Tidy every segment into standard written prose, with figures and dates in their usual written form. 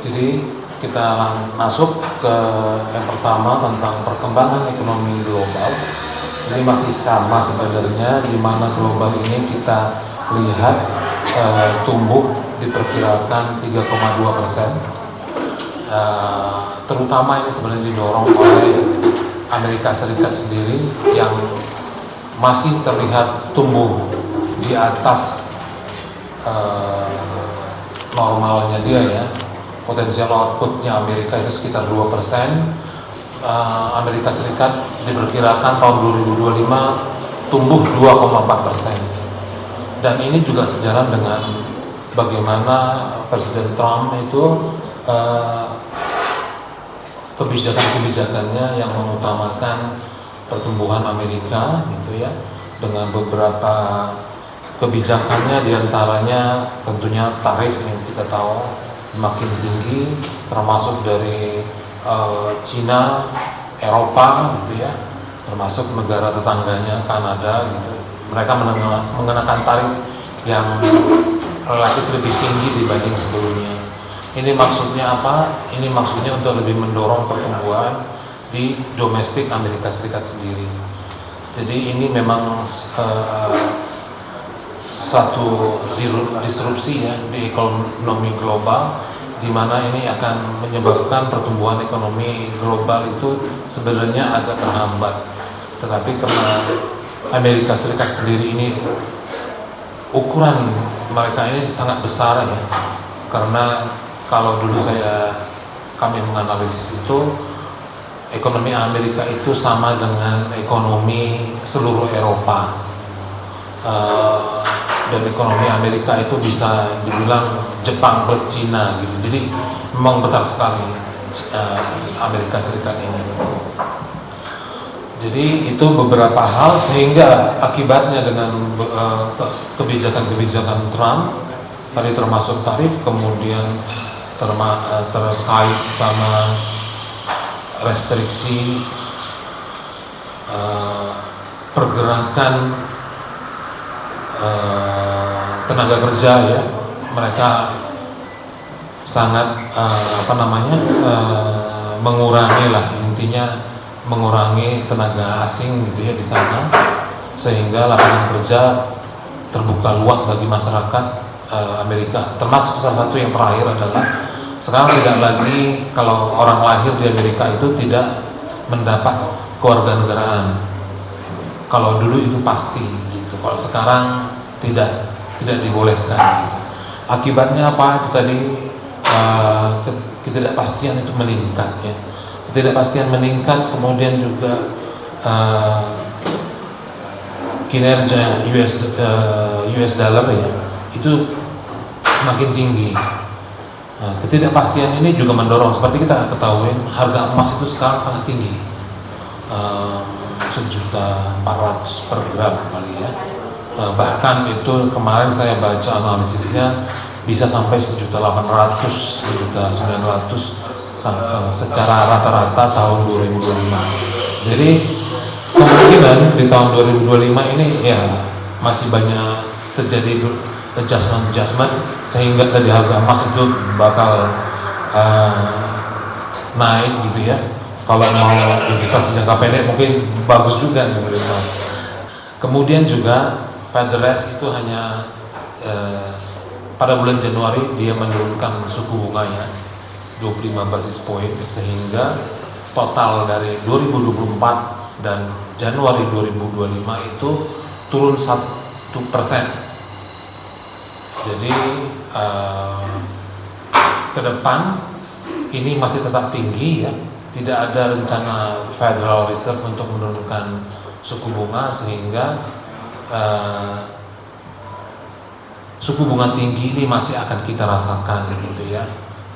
Jadi kita masuk ke yang pertama tentang perkembangan ekonomi global. Ini masih sama sebenarnya, di mana global ini kita lihat tumbuh diperkirakan 3,2%. Terutama ini sebenarnya didorong oleh Amerika Serikat sendiri yang masih terlihat tumbuh di atas normalnya dia ya. Potensial outputnya Amerika itu sekitar 2%. Amerika Serikat diperkirakan tahun 2025 tumbuh 2,4%. Dan ini juga sejalan dengan bagaimana Presiden Trump itu kebijakan-kebijakannya yang mengutamakan pertumbuhan Amerika gitu ya, dengan beberapa kebijakannya diantaranya tentunya tarif yang kita tahu makin tinggi, termasuk dari Cina, Eropa gitu ya, termasuk negara tetangganya Kanada gitu. Mereka mengenakan tarif yang relatif lebih tinggi dibanding sebelumnya. Ini maksudnya apa? Ini maksudnya untuk lebih mendorong pertumbuhan di domestik Amerika Serikat sendiri. Jadi ini memang satu disrupsi ya di ekonomi global, di mana ini akan menyebabkan pertumbuhan ekonomi global itu sebenarnya agak terhambat. Tetapi karena Amerika Serikat sendiri ini ukuran mereka ini sangat besar ya, karena kalau dulu kami menganalisis itu ekonomi Amerika itu sama dengan ekonomi seluruh Eropa. Dan ekonomi Amerika itu bisa dibilang Jepang plus Cina gitu. Jadi memang besar sekali Amerika Serikat ini. Jadi itu beberapa hal sehingga akibatnya dengan kebijakan-kebijakan Trump tadi termasuk tarif, kemudian terkait sama restriksi pergerakan tenaga kerja ya, mereka sangat mengurangi lah, intinya mengurangi tenaga asing gitu ya di sana, sehingga lapangan kerja terbuka luas bagi masyarakat Amerika. Termasuk salah satu yang terakhir adalah sekarang tidak lagi kalau orang lahir di Amerika itu tidak mendapat kewarganegaraan. Kalau dulu itu pasti gitu, kalau sekarang tidak dibolehkan gitu. Akibatnya apa? Itu tadi ketidakpastian itu meningkat ya. Ketidakpastian meningkat, kemudian juga kinerja US dollar ya itu semakin tinggi. Nah, ketidakpastian ini juga mendorong, seperti kita ketahui, harga emas itu sekarang sangat tinggi, 1.400.000 per gram kali ya. Bahkan itu kemarin saya baca analisisnya bisa sampai 1.800.000, 1.900.000 secara rata-rata tahun 2025. Jadi kemungkinan di tahun 2025 ini ya masih banyak terjadi adjustment sehingga tadi harga emas itu bakal naik gitu ya. Kalau mau investasi jangka pendek mungkin bagus juga membeli emas. Kemudian juga Federal itu hanya pada bulan Januari dia menurunkan suku bunganya 25 basis point, sehingga total dari 2024 dan Januari 2025 itu turun 1%. Jadi ke depan ini masih tetap tinggi ya, tidak ada rencana Federal Reserve untuk menurunkan suku bunga, sehingga suku bunga tinggi ini masih akan kita rasakan gitu ya.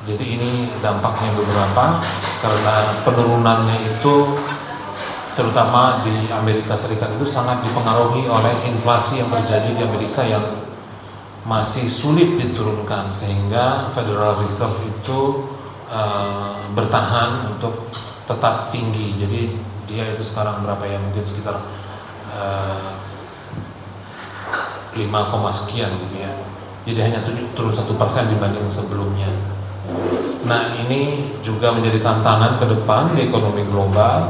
Jadi ini dampaknya beberapa, karena penurunannya itu terutama di Amerika Serikat itu sangat dipengaruhi oleh inflasi yang terjadi di Amerika yang masih sulit diturunkan, sehingga Federal Reserve itu bertahan untuk tetap tinggi. Jadi dia itu sekarang berapa ya, mungkin sekitar 5, sekian gitu ya. Jadi hanya turun 1% dibanding sebelumnya. Nah, ini juga menjadi tantangan ke depan di ekonomi global,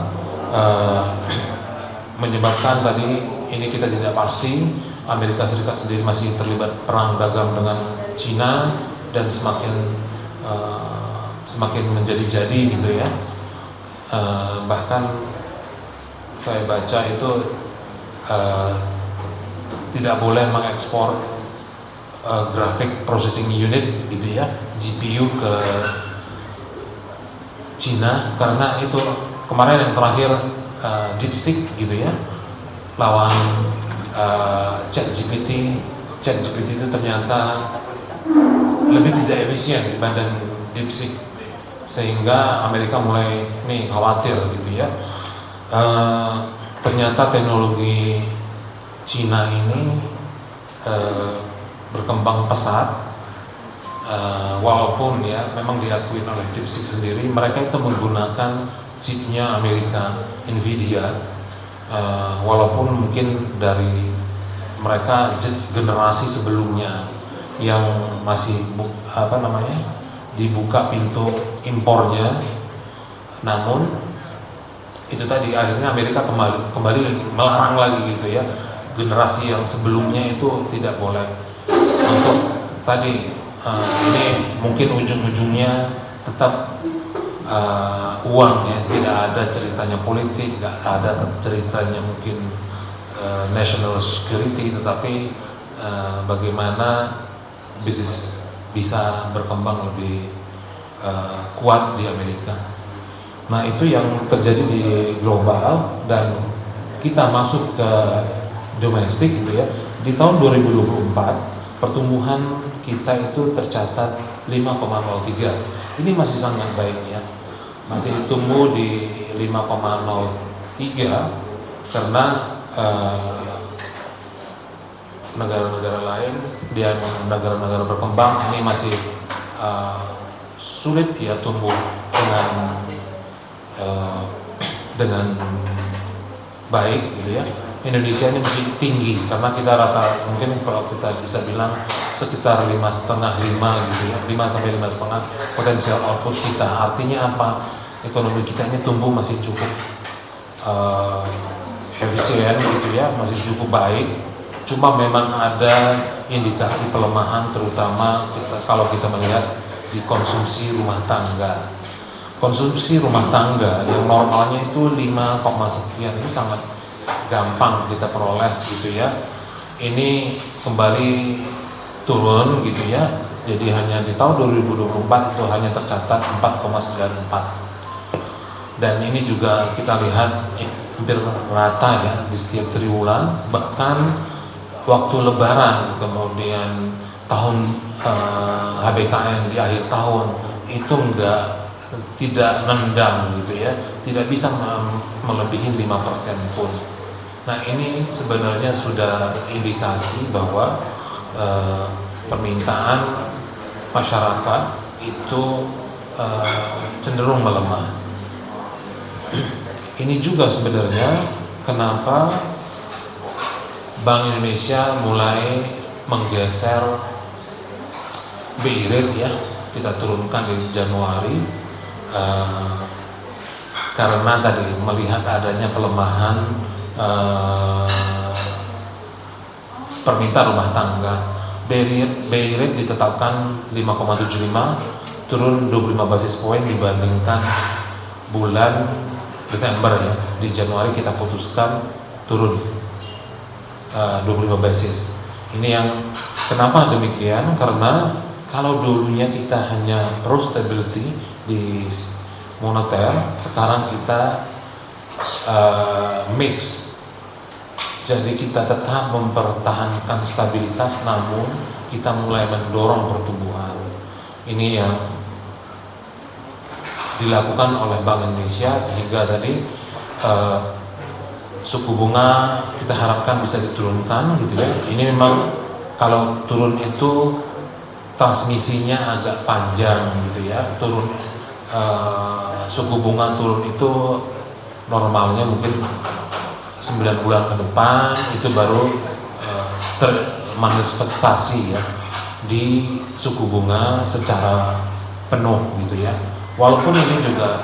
menyebabkan tadi ini kita tidak pasti. Amerika Serikat sendiri masih terlibat perang dagang dengan Cina dan semakin menjadi-jadi gitu ya. Bahkan saya baca itu tidak boleh mengekspor graphic processing unit gitu ya, GPU ke Cina, karena itu kemarin yang terakhir DeepSeek gitu ya, lawan ChatGPT itu ternyata lebih tidak efisien dibanding DeepSeek, sehingga Amerika mulai nih khawatir gitu ya. Ternyata teknologi Cina ini berkembang pesat, walaupun ya memang diakui oleh DeepSeek sendiri, mereka itu menggunakan chipnya Amerika, Nvidia, walaupun mungkin dari mereka generasi sebelumnya yang masih dibuka pintu impornya, namun itu tadi akhirnya Amerika kembali melarang lagi gitu ya, generasi yang sebelumnya itu tidak boleh. Untuk tadi ini mungkin ujung-ujungnya tetap uang ya, tidak ada ceritanya politik, nggak ada ceritanya mungkin national security, tetapi bagaimana bisnis bisa berkembang lebih kuat di Amerika. Nah, itu yang terjadi di global, dan kita masuk ke domestik gitu ya. Di tahun 2024 pertumbuhan kita itu tercatat 5,03. Ini masih sangat baik ya, masih tumbuh di 5,03 karena negara-negara lain, dia negara-negara berkembang ini masih sulit ya tumbuh dengan baik gitu ya. Indonesia ini masih tinggi karena kita rata, mungkin kalau kita bisa bilang sekitar 5,5 gitu ya, 5 sampai 5,5 potensial output kita. Artinya apa? Ekonomi kita ini tumbuh masih cukup efisien gitu ya, masih cukup baik. Cuma memang ada indikasi pelemahan, terutama kalau kita melihat di konsumsi rumah tangga. Konsumsi rumah tangga yang normalnya itu 5, sekian itu sangat gampang kita peroleh gitu ya. Ini kembali turun gitu ya. Jadi hanya di tahun 2024 itu hanya tercatat 4,94. Dan ini juga kita lihat hampir rata ya di setiap triwulan, bahkan waktu lebaran, kemudian tahun HBKN di akhir tahun itu tidak nendang gitu ya, tidak bisa melebihi 5% pun. Nah, ini sebenarnya sudah indikasi bahwa permintaan masyarakat itu cenderung melemah. Ini juga sebenarnya kenapa Bank Indonesia mulai menggeser BI rate ya, kita turunkan di Januari karena tadi melihat adanya pelemahan permintaan rumah tangga. BI rate ditetapkan 5,75, turun 25 basis poin dibandingkan bulan Desember ya. Di Januari kita putuskan turun 25 basis. Ini yang kenapa demikian? Karena kalau dulunya kita hanya pro stability di moneter, sekarang kita mix. Jadi kita tetap mempertahankan stabilitas, namun kita mulai mendorong pertumbuhan. Ini yang dilakukan oleh Bank Indonesia, sehingga tadi suku bunga kita harapkan bisa diturunkan gitu ya. Ini memang kalau turun itu transmisinya agak panjang gitu ya. Turun suku bunga turun itu normalnya mungkin 9 bulan ke depan itu baru termanifestasi ya di suku bunga secara penuh gitu ya. Walaupun ini juga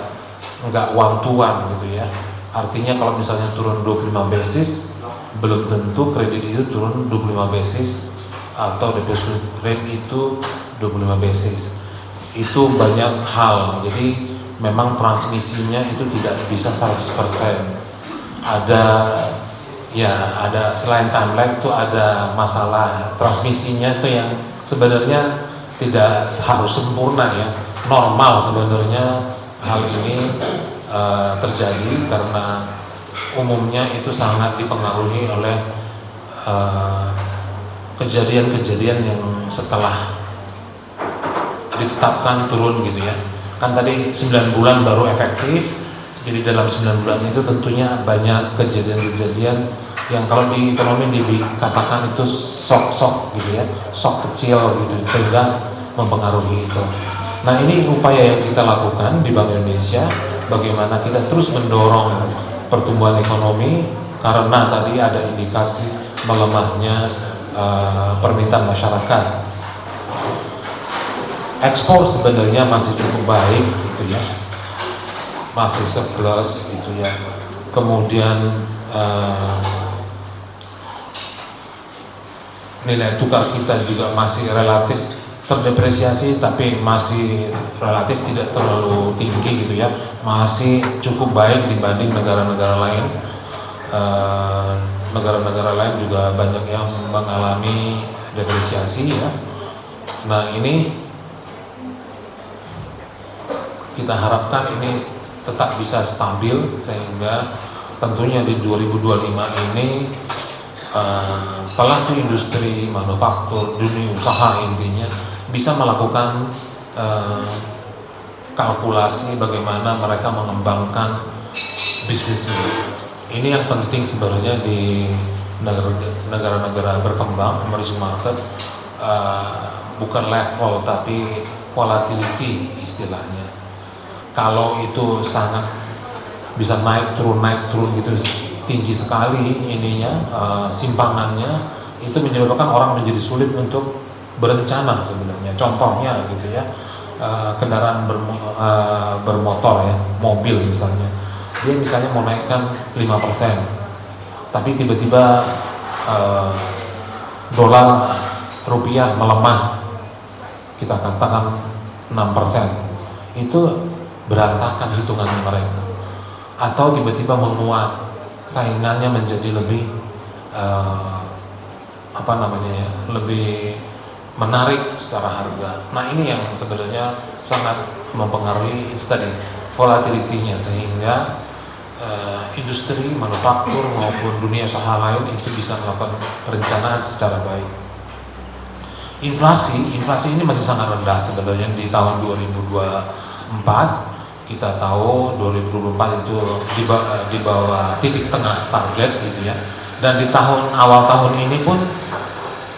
nggak one to one gitu ya. Artinya kalau misalnya turun 25 basis, belum tentu kredit itu turun 25 basis atau deposit rate itu 25 basis. Itu banyak hal. Jadi memang transmisinya itu tidak bisa 100%. Ada selain time lag itu ada masalah transmisinya itu yang sebenarnya tidak harus sempurna ya. Normal sebenarnya hal ini terjadi karena umumnya itu sangat dipengaruhi oleh kejadian-kejadian yang setelah ditetapkan turun gitu ya. Kan tadi 9 bulan baru efektif. Jadi dalam 9 bulan itu tentunya banyak kejadian-kejadian yang kalau di ekonomi dikatakan itu shock gitu ya, shock kecil gitu sehingga mempengaruhi itu. Nah ini upaya yang kita lakukan di Bank Indonesia, bagaimana kita terus mendorong pertumbuhan ekonomi karena tadi ada indikasi melemahnya permintaan masyarakat. Ekspor sebenarnya masih cukup baik gitu ya, masih surplus gitu ya. Kemudian nilai tukar kita juga masih relatif terdepresiasi, tapi masih relatif tidak terlalu tinggi gitu ya, masih cukup baik dibanding negara-negara lain. Negara-negara lain juga banyak yang mengalami depresiasi ya. Nah ini kita harapkan ini tetap bisa stabil sehingga tentunya di 2025 ini pelaku industri manufaktur, dunia usaha intinya bisa melakukan kalkulasi bagaimana mereka mengembangkan bisnisnya. Ini yang penting sebenarnya di negara-negara berkembang, emerging market, bukan level tapi volatility istilahnya. Kalau itu sangat bisa naik turun gitu tinggi sekali ininya, simpangannya itu menyebabkan orang menjadi sulit untuk berencana sebenarnya. Contohnya gitu ya, kendaraan bermotor ya, mobil misalnya, dia misalnya mau naikkan 5%, tapi tiba-tiba dolar rupiah melemah, kita katakan 6%, itu berantakan hitungannya mereka. Atau tiba-tiba menguat, saingannya menjadi lebih lebih menarik secara harga. Nah ini yang sebenarnya sangat mempengaruhi itu tadi volatility-nya, sehingga industri manufaktur maupun dunia usaha lain itu bisa melakukan perencanaan secara baik. Inflasi ini masih sangat rendah sebenarnya di tahun 2024. Kita tahu 2024 itu di bawah titik tengah target gitu ya. Dan di awal tahun ini pun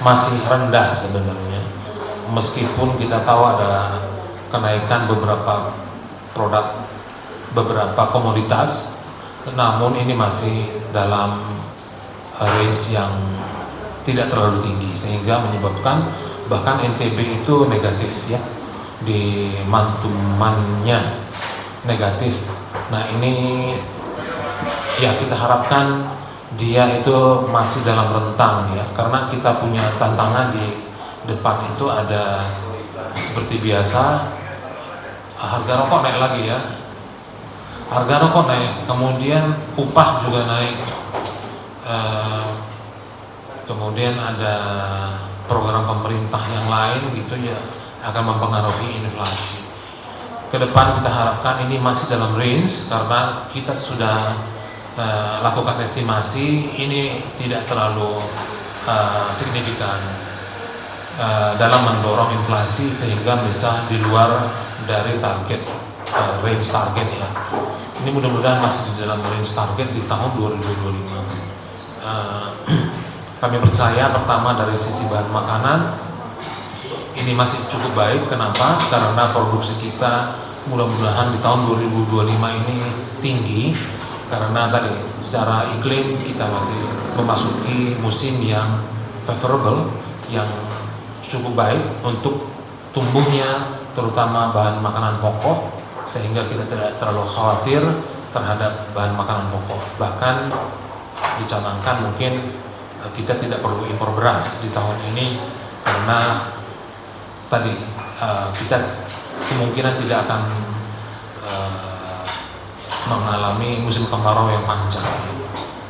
masih rendah sebenarnya. Meskipun kita tahu ada kenaikan beberapa produk, beberapa komoditas, namun ini masih dalam range yang tidak terlalu tinggi sehingga menyebabkan bahkan NTB itu negatif ya, di mantumannya negatif. Nah ini ya kita harapkan dia itu masih dalam rentang ya, karena kita punya tantangan di depan itu ada seperti biasa, harga rokok naik lagi ya, harga rokok naik, kemudian upah juga naik, kemudian ada program pemerintah yang lain gitu ya, akan mempengaruhi inflasi. Kedepan kita harapkan ini masih dalam range karena kita sudah lakukan estimasi, ini tidak terlalu signifikan dalam mendorong inflasi sehingga bisa di luar dari target range target ya. Ini mudah-mudahan masih di dalam range target di tahun 2025. Kami percaya pertama dari sisi bahan makanan ini masih cukup baik. Kenapa? Karena produksi kita mudah-mudahan di tahun 2025 ini tinggi, karena tadi secara iklim kita masih memasuki musim yang favorable, yang cukup baik untuk tumbuhnya terutama bahan makanan pokok, sehingga kita tidak terlalu khawatir terhadap bahan makanan pokok. Bahkan dicanangkan mungkin kita tidak perlu impor beras di tahun ini, karena tadi kita kemungkinan tidak akan mengalami musim kemarau yang panjang.